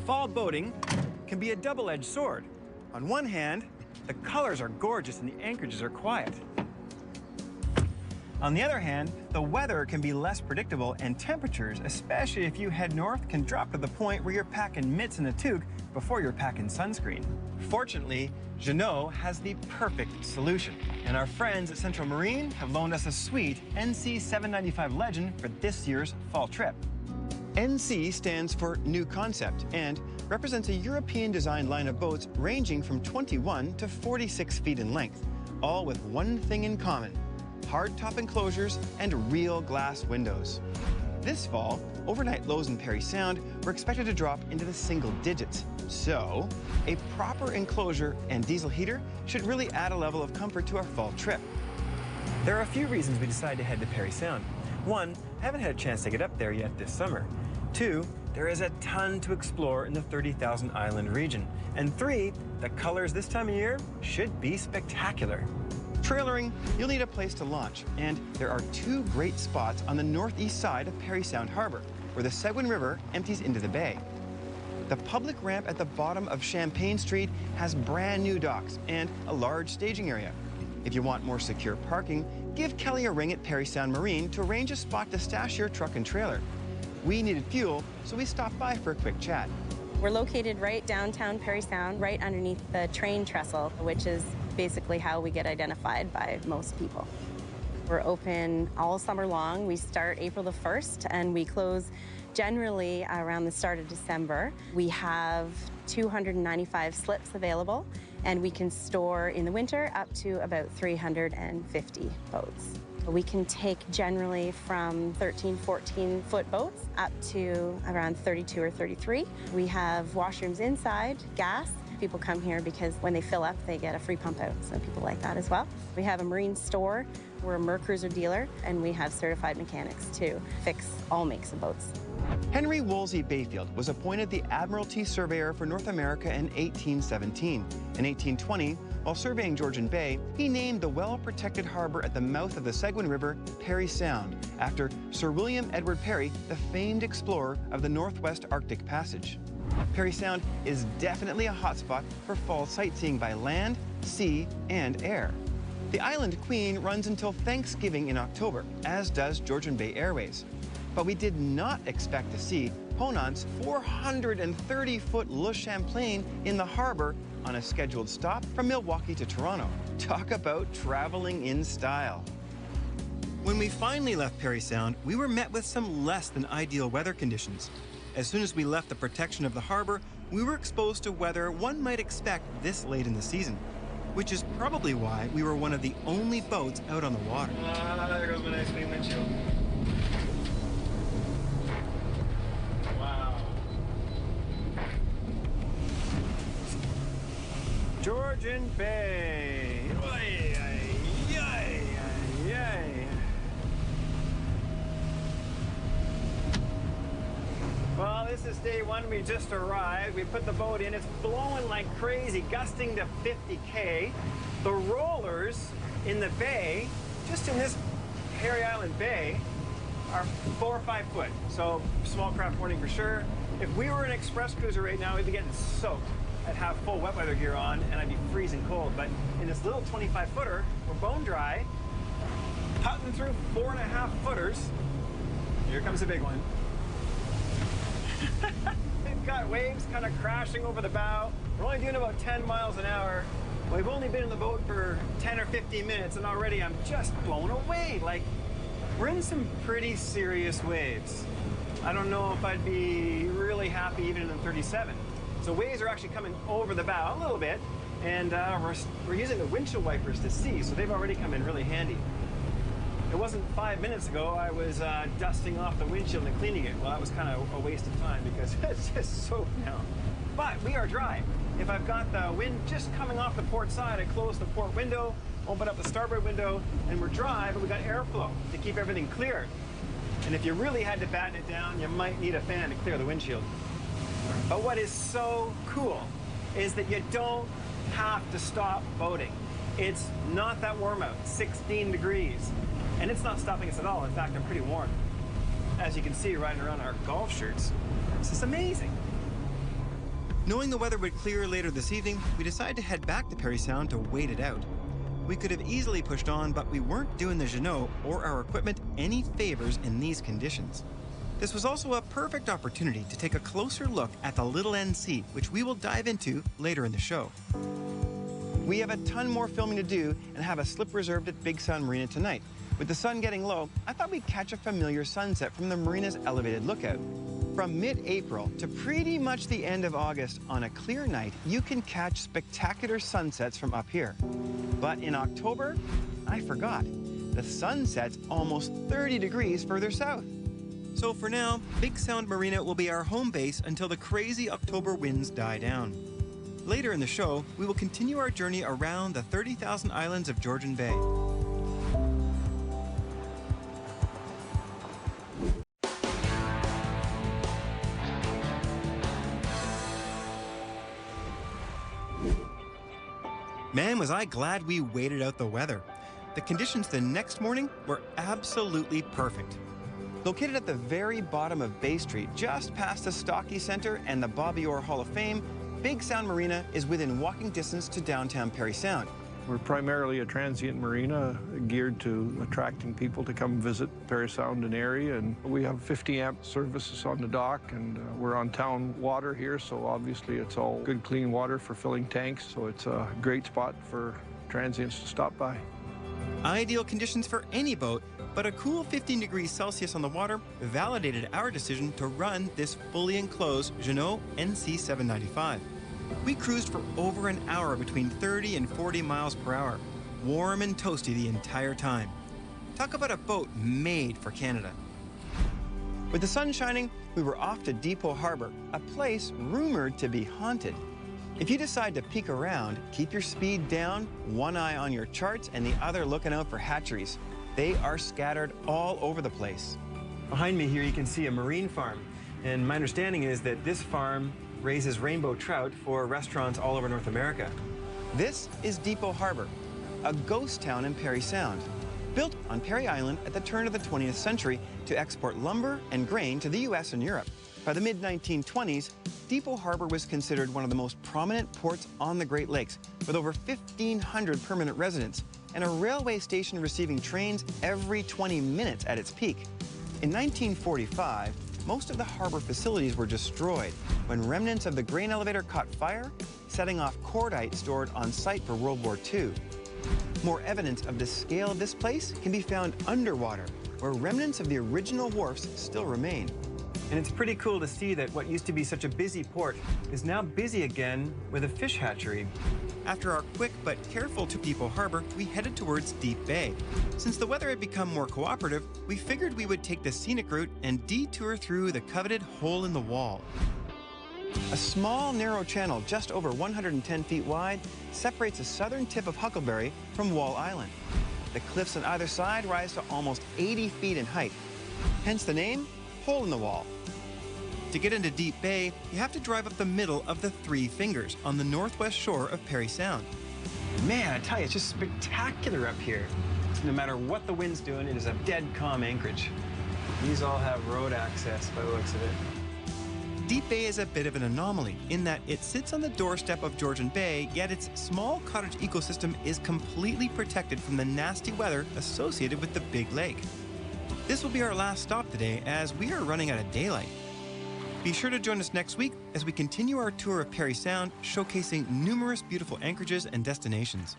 Fall boating can be a double-edged sword. On one hand, the colors are gorgeous and the anchorages are quiet. On the other hand, the weather can be less predictable and temperatures, especially if you head north, can drop to the point where you're packing mitts and a toque before you're packing sunscreen. Fortunately, Jeannot has the perfect solution, and our friends at Central Marine have loaned us a sweet NC 795 Legend for this year's fall trip. NC stands for New Concept and represents a European-designed line of boats ranging from 21 to 46 feet in length, all with one thing in common: hardtop enclosures and real glass windows. This fall, overnight lows in Parry Sound were expected to drop into the single digits. So, a proper enclosure and diesel heater should really add a level of comfort to our fall trip. There are a few reasons we decided to head to Parry Sound. One, I haven't had a chance to get up there yet this summer. Two, there is a ton to explore in the 30,000 island region. And three, the colors this time of year should be spectacular. Trailering, you'll need a place to launch, and there are two great spots on the northeast side of Parry Sound Harbor, where the Seguin River empties into the bay. The public ramp at the bottom of Champagne Street has brand new docks and a large staging area. If you want more secure parking, give Kelly a ring at Parry Sound Marine to arrange a spot to stash your truck and trailer. We needed fuel, so we stopped by for a quick chat. We're located right downtown Parry Sound, right underneath the train trestle, which is basically how we get identified by most people. We're open all summer long. We start April the 1st and we close generally around the start of December. We have 295 slips available, and we can store in the winter up to about 350 boats. We can take generally from 13, 14-foot boats up to around 32 or 33. We have washrooms inside, gas. People come here because when they fill up, they get a free pump out, so people like that as well. We have a marine store. We're a Mercruiser dealer, and we have certified mechanics to fix all makes of boats. Henry Wolsey Bayfield was appointed the Admiralty Surveyor for North America in 1817. In 1820, while surveying Georgian Bay, he named the well-protected harbor at the mouth of the Seguin River Parry Sound, after Sir William Edward Parry, the famed explorer of the Northwest Arctic Passage. Parry Sound is definitely a hotspot for fall sightseeing by land, sea, and air. The Island Queen runs until Thanksgiving in October, as does Georgian Bay Airways. But we did not expect to see Ponant's 430-foot Le Champlain in the harbor on a scheduled stop from Milwaukee to Toronto. Talk about traveling in style. When we finally left Parry Sound, we were met with some less than ideal weather conditions. As soon as we left the protection of the harbor, we were exposed to weather one might expect this late in the season, which is probably why we were one of the only boats out on the water. There goes my nice clean windshield. Wow. Georgian Bay. Oy, ay, ay, ay, ay. Well, this is day one. We just arrived. We put the boat in. It's blowing like crazy, gusting to 50K. The rollers in the bay, just in this Parry Island Bay, are 4 or 5 foot. So small craft warning for sure. If we were an express cruiser right now, we'd be getting soaked. I'd have full wet weather gear on and I'd be freezing cold. But in this little 25-footer, we're bone dry, putting through 4.5 footers. Here comes the big one. We've got waves kind of crashing over the bow. We're only doing about 10 miles an hour. We've only been in the boat for 10 or 15 minutes and already I'm just blown away. Like, we're in some pretty serious waves. I don't know if I'd be really happy even in 37. So waves are actually coming over the bow a little bit, and we're using the windshield wipers to see, so they've already come in really handy. It wasn't 5 minutes ago I was dusting off the windshield and cleaning it. Well, that was kind of a waste of time because it's just soaked now. But we are dry. If I've got the wind just coming off the port side, I close the port window, open up the starboard window, and we're dry, but we got airflow to keep everything clear. And if you really had to batten it down, you might need a fan to clear the windshield. But what is so cool is that you don't have to stop boating. It's not that warm out, 16 degrees. And it's not stopping us at all. In fact, I'm pretty warm. As you can see, riding around our golf shirts. This is amazing. Knowing the weather would clear later this evening, we decided to head back to Parry Sound to wait it out. We could have easily pushed on, but we weren't doing the Jeannot or our equipment any favors in these conditions. This was also a perfect opportunity to take a closer look at the Little NC, which we will dive into later in the show. We have a ton more filming to do and have a slip reserved at Big Sound Marina tonight. With the sun getting low, I thought we'd catch a familiar sunset from the marina's elevated lookout. From mid-April to pretty much the end of August, on a clear night, you can catch spectacular sunsets from up here. But in October, I forgot. The sun sets almost 30 degrees further south. So for now, Big Sound Marina will be our home base until the crazy October winds die down. Later in the show, we will continue our journey around the 30,000 islands of Georgian Bay. Man, was I glad we waited out the weather. The conditions the next morning were absolutely perfect. Located at the very bottom of Bay Street, just past the Stocky Center and the Bobby Orr Hall of Fame, Big Sound Marina is within walking distance to downtown Parry Sound. We're primarily a transient marina geared to attracting people to come visit Parry Sound and area, and we have 50 amp services on the dock, and we're on town water here, so obviously it's all good clean water for filling tanks, so it's a great spot for transients to stop by. Ideal conditions for any boat, but a cool 15 degrees Celsius on the water validated our decision to run this fully enclosed Jeannot NC 795. We cruised for over an hour between 30 and 40 miles per hour, warm and toasty the entire time. Talk about a boat made for Canada. With the sun shining, we were off to Depot Harbor, a place rumored to be haunted. If you decide to peek around, keep your speed down, one eye on your charts and the other looking out for hatcheries. They are scattered all over the place. Behind me here you can see a marine farm, and my understanding is that this farm raises rainbow trout for restaurants all over North America. This is Depot Harbor, a ghost town in Parry Sound, built on Parry Island at the turn of the 20th century to export lumber and grain to the US and Europe. By the mid-1920s, Depot Harbor was considered one of the most prominent ports on the Great Lakes, with over 1,500 permanent residents and a railway station receiving trains every 20 minutes at its peak. In 1945, most of the harbor facilities were destroyed when remnants of the grain elevator caught fire, setting off cordite stored on site for World War II. More evidence of the scale of this place can be found underwater, where remnants of the original wharfs still remain. And it's pretty cool to see that what used to be such a busy port is now busy again with a fish hatchery. After our quick but careful to Depot Harbor, we headed towards Deep Bay. Since the weather had become more cooperative, we figured we would take the scenic route and detour through the coveted Hole in the Wall. A small, narrow channel just over 110 feet wide separates the southern tip of Huckleberry from Wall Island. The cliffs on either side rise to almost 80 feet in height, hence the name, Hole in the Wall. To get into Deep Bay, you have to drive up the middle of the Three Fingers on the northwest shore of Parry Sound. Man, I tell you, it's just spectacular up here. No matter what the wind's doing, it is a dead calm anchorage. These all have road access by the looks of it. Deep Bay is a bit of an anomaly in that it sits on the doorstep of Georgian Bay, yet its small cottage ecosystem is completely protected from the nasty weather associated with the big lake. This will be our last stop today as we are running out of daylight. Be sure to join us next week as we continue our tour of Parry Sound, showcasing numerous beautiful anchorages and destinations.